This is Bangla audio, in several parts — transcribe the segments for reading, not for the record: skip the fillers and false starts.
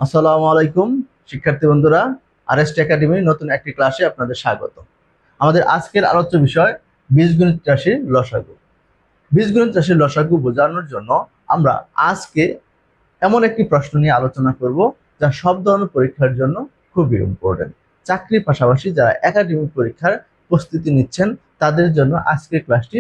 আসসালামু আলাইকুম শিক্ষার্থী বন্ধুরা, আরএসটি একাডেমির নতুন একটি ক্লাসে আপনাদের স্বাগত। আমাদের আজকের আলোচ্য বিষয় বীজগণিত রাশির লসাগু। বীজগণিত রাশির লসাগু বোঝানোর জন্য আমরা আজকে এমন একটি প্রশ্ন নিয়ে আলোচনা করব যা সব ধরনের পরীক্ষার জন্য খুবই ইম্পর্টেন্ট। চাকরির পাশাপাশি যারা একাডেমিক পরীক্ষার প্রস্তুতি নিচ্ছেন তাদের জন্য আজকের ক্লাসটি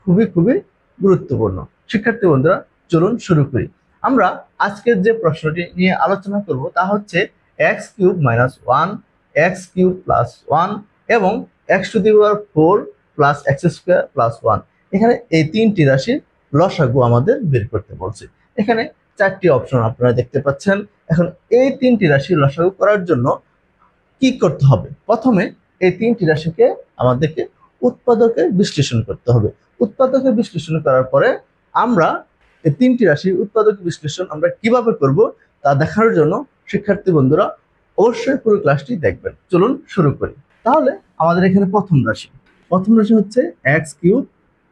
খুবই গুরুত্বপূর্ণ। শিক্ষার্থী বন্ধুরা, চলুন শুরু করি। আমরা আজকের যে প্রশ্নটি নিয়ে আলোচনা করব তা হচ্ছে x cube minus one, x cube plus one এবং x to the power four plus x square plus one. এখানে এই তিনটি রাশির লসাগু আমাদের বের করতে বলছে। এখানে চারটি অপশন আপনারা দেখতে পাচ্ছেন। এখন এই তিনটি রাশির লসাগু করার জন্য কি করতে হবে? প্রথমে এই তিনটি রাশিকে আমাদেরকে উৎপাদকে বিশ্লেষণ করতে হবে। উৎপাদকে বিশ্লেষণ করার পরে আমরা এই তিনটি রাশির উৎপাদক বিশ্লেষণ আমরা কিভাবে করব তা দেখার জন্য শিক্ষার্থী বন্ধুরা অবশ্যই পুরো ক্লাসটি দেখবেন। চলুন শুরু করি। তাহলে আমাদের এখানে প্রথম রাশি হচ্ছে এক্স কিউব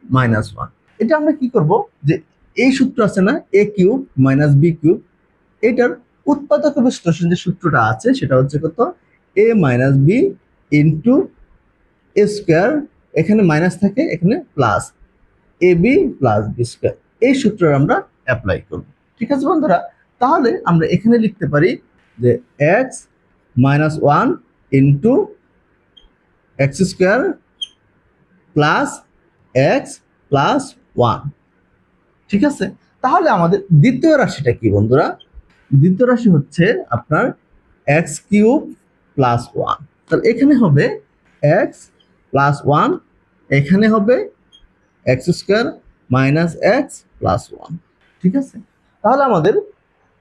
মাইনাস ওয়ান। এটা আমরা কি করব, যে এই সূত্র আছে না, এ কিউব মাইনাস বি কিউব, এটার উৎপাদক বিশ্লেষণ যে সূত্রটা আছে সেটা হচ্ছে কত, এ মাইনাস বি ইন্টু এ স্কোয়ার, এখানে মাইনাস থাকে এখানে plus, A B plus B square. এই সূত্র আমরা অ্যাপ্লাই করব। ঠিক আছে বন্ধুরা, তাহলে আমরা এখানে লিখতে পারি যে x minus one into x square plus x plus one. ঠিক আছে, তাহলে আমাদের দ্বিতীয় রাশিটা কি বন্ধুরা? দ্বিতীয় রাশি হচ্ছে আপনার এক্স কিউব প্লাস ওয়ান। তাহলে এখানে হবে এক্স প্লাস ওয়ান, এখানে হবে x square minus x plus one. ঠিক আছে, তাহলে আমাদের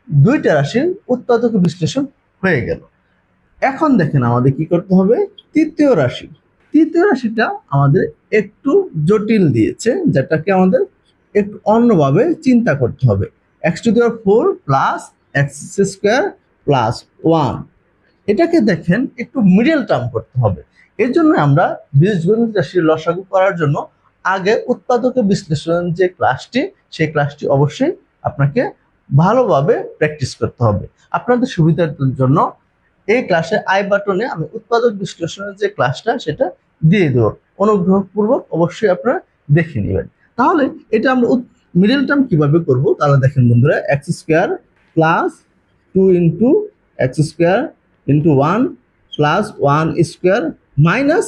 দুইটা রাশির উৎপাদক বিশ্লেষণ হয়ে গেল। এখন দেখেন আমাদের কি করতে হবে, তৃতীয় রাশিটা আমাদের একটু জটিল দিয়েছে, যেটাকে আমাদের একটু অন্যভাবে চিন্তা করতে হবে। X to the power four plus x square plus one, এটাকে দেখেন একটু মিডল টার্ম করতে হবে। এর জন্য আমরা বীজগণিত রাশির লসাগু করার জন্য আগে উৎপাদক বিশ্লেষণ যে ক্লাসটি, সেই ক্লাসটি অবশ্যই আপনাকে ভালোভাবে প্র্যাকটিস করতে হবে। আপনাদের সুবিধার জন্য এই ক্লাসে আই বাটনে আমি উৎপাদক বিশ্লেষণের যে ক্লাসটা সেটা দিয়ে দেবো, অনুগ্রহপূর্বক অবশ্যই আপনারা দেখে নেবেন। তাহলে এটা আমরা মিডল টার্ম কিভাবে করব, তাহলে দেখেন বন্ধুরা, x square plus two into x square into one plus one square minus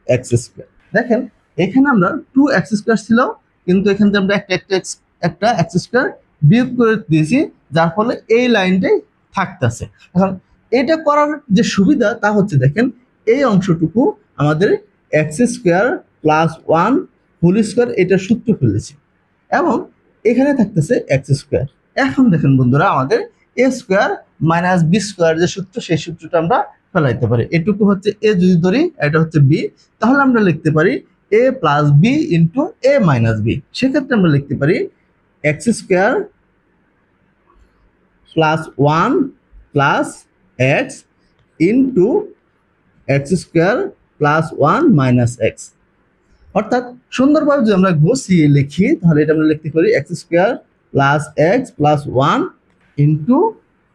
x square. দেখেন এখানে আমরা টু এক্স স্কোয়ার ছিল, কিন্তু এখান থেকে আমরা একটা এক্স স্কোয়ার বিয়োগ করে দিয়েছি, যার ফলে এই লাইনটাই থাকতেছে। এখন এটা করার যে সুবিধা তা হচ্ছে, দেখেন এই অংশটুকু আমাদের x square plus one whole square এটা সূত্র ফেলেছি, এবং এখানে থাকতেছে এক্স স্কোয়ার। এখন দেখেন বন্ধুরা, আমাদের এ স্কোয়ার মাইনাস বি স্কোয়ার যে সূত্র, সেই সূত্রটা আমরা ফেলাইতে পারি। এটুকু হচ্ছে এ যদি ধরি, এটা হচ্ছে বি, তাহলে আমরা লিখতে পারি এ প্লাস বি ইন্টু এ মাইনাস বি। সেক্ষেত্রে আমরা লিখতে পারি x square plus one plus x into x square plus one minus x. অর্থাৎ সুন্দরভাবে যদি আমরা গুছিয়ে লিখি, তাহলে এটা আমরা লিখতে পারি x square plus x plus one into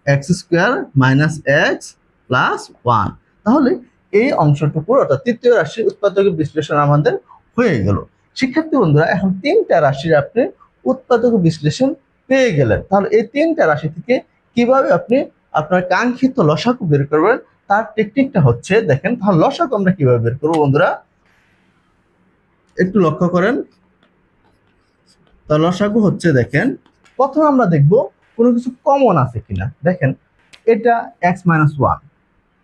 x square minus x plus one. তাহলে এই অংশটুকুর অর্থাৎ তৃতীয় রাশির উৎপাদক বিশ্লেষণ আমাদের হয়ে গেল। শিক্ষার্থী বন্ধুরা, এখন তিনটা রাশির আপনি উৎপাদক বিশ্লেষণ পেয়ে গেলেন। তাহলে এই তিনটা রাশি থেকে কিভাবে আপনি আপনার কাঙ্ক্ষিত লসাগু বের করবেন তার টেকনিকটা হচ্ছে, দেখেন তাহলে লসাগু আমরা কিভাবে বের করবো বন্ধুরা, একটু লক্ষ্য করেন। তাহলে লসাগু হচ্ছে, দেখেন প্রথমে আমরা দেখব কোনো কিছু কমন আছে কিনা। দেখেন এটা x minus one,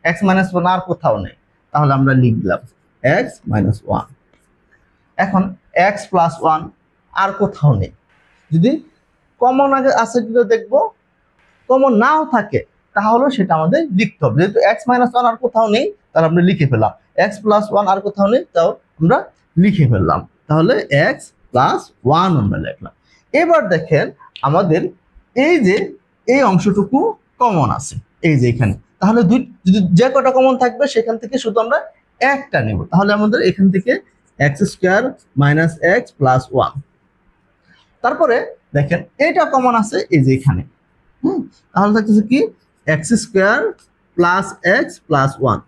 x minus one আর কোথাও নেই, তাহলে আমরা লিখলাম এক্স মাইনাস ওয়ান। এখন এক্স প্লাস ওয়ান আর কোথাও নেই, যদি কমন আগে আছে কিনা দেখবো, কমন নাও থাকে তাহলে সেটা আমাদের লিখতে হবে। যেহেতু এক্স মাইনাস ওয়ান আর কোথাও নেই, তাহলে আমরা লিখে ফেললাম। এক্স প্লাস ওয়ান আর কোথাও নেই, তাও আমরা লিখে ফেললাম। তাহলে এক্স প্লাস ওয়ান আমরা লিখলাম। এবার দেখেন আমাদের এই যে এই অংশটুকু কমন আছে, এই যে এখানে, তাহলে যদি যে কটা কমন থাকবে সেখান থেকে শুধু আমরা একটা নেব। তাহলে আমাদের এখান থেকে x square minus x plus one. তারপরে দেখেন এটা কমন আছে এই যে এখানে, তাহলে থাকতেছে কি x square plus x plus one,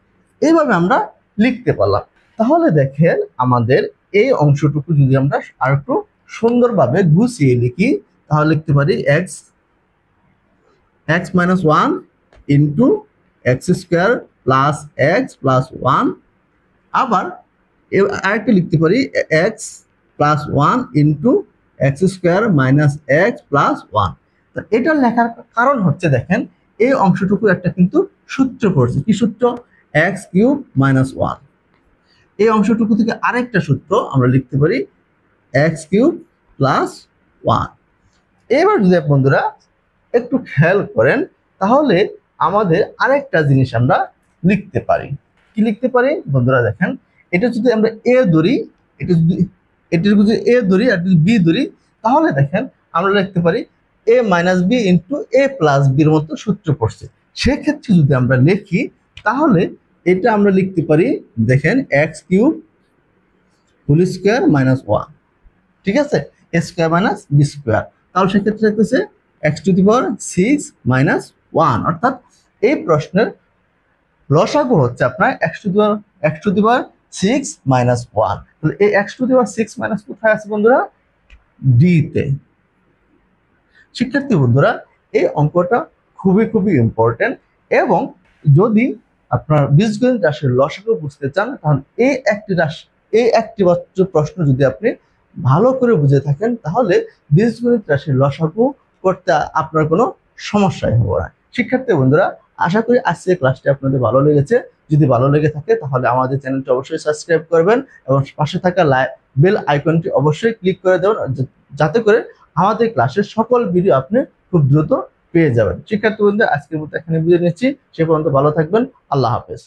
এইভাবে আমরা লিখতে পারলাম। তাহলে দেখেন আমাদের এই অংশটুকু যদি আমরা আর একটু সুন্দরভাবে গুছিয়ে লিখি, তাহলে লিখতে পারি x minus one into x square plus x plus one. আবার আরেকটা লিখতে পারি x plus one into x square minus x plus one. এটা লেখার কারণ হচ্ছে দেখেন এই অংশটুকু একটা কিন্তু সূত্র পড়ছে। কি সূত্র? X cube minus one. এই অংশটুকু থেকে আরেকটা সূত্র আমরা লিখতে পারি এক্স কিউব প্লাস ওয়ান। এবার যদি বন্ধুরা একটু খেয়াল করেন, তাহলে আমাদের আরেকটা জিনিস আমরা লিখতে পারি। কি লিখতে পারি বন্ধুরা? দেখেন এটা যদি আমরা এ ধরি, এটা যদি এ ধরি আর যদি বি ধরি, তাহলে দেখেন আমরা লিখতে পারি এ মাইনাস বি ইন্টু এ প্লাস বির মতো সূত্র পড়ছে। সেক্ষেত্রে যদি আমরা লিখি, তাহলে এটা আমরা লিখতে পারি দেখেন x cube whole square minus one. ঠিক আছে, a square minus b square. তাহলে সেক্ষেত্রে লিখতেছে x to the power six minus one. অর্থাৎ এই প্রশ্নের লসাগু হচ্ছে আপনার x to the power six minus one. তাহলে এই x to the power six minus কোথায় আছে বন্ধুরা? ডি তে। শিক্ষার্থী বন্ধুরা, এই অঙ্কটা খুবই খুবই ইম্পর্টেন্ট, এবং যদি আপনার বীজগণিত রাশির লসাগু বুঝতে চান, তাহলে এই একটি মাত্র প্রশ্ন যদি আপনি ভালো করে বুঝে থাকেন, তাহলে বীজগণিত রাশির লসাগু করতে আপনার কোনো সমস্যাই হবে না। শিক্ষার্থী বন্ধুরা, আশা করি আজকের ক্লাসটি আপনাদের ভালো লেগেছে। যদি ভালো লেগে থাকে তাহলে আমাদের চ্যানেলটি অবশ্যই সাবস্ক্রাইব করবেন এবং পাশে থাকা বেল আইকনটি অবশ্যই ক্লিক করে দেবেন, যাতে করে আমাদের ক্লাসের সকল ভিডিও আপনি খুব দ্রুত পেয়ে যাবেন। শিক্ষার্থী বন্ধুরা, আজকের মতো এখানে বিদায় নিচ্ছি। সে পর্যন্ত ভালো থাকবেন। আল্লাহ হাফেজ।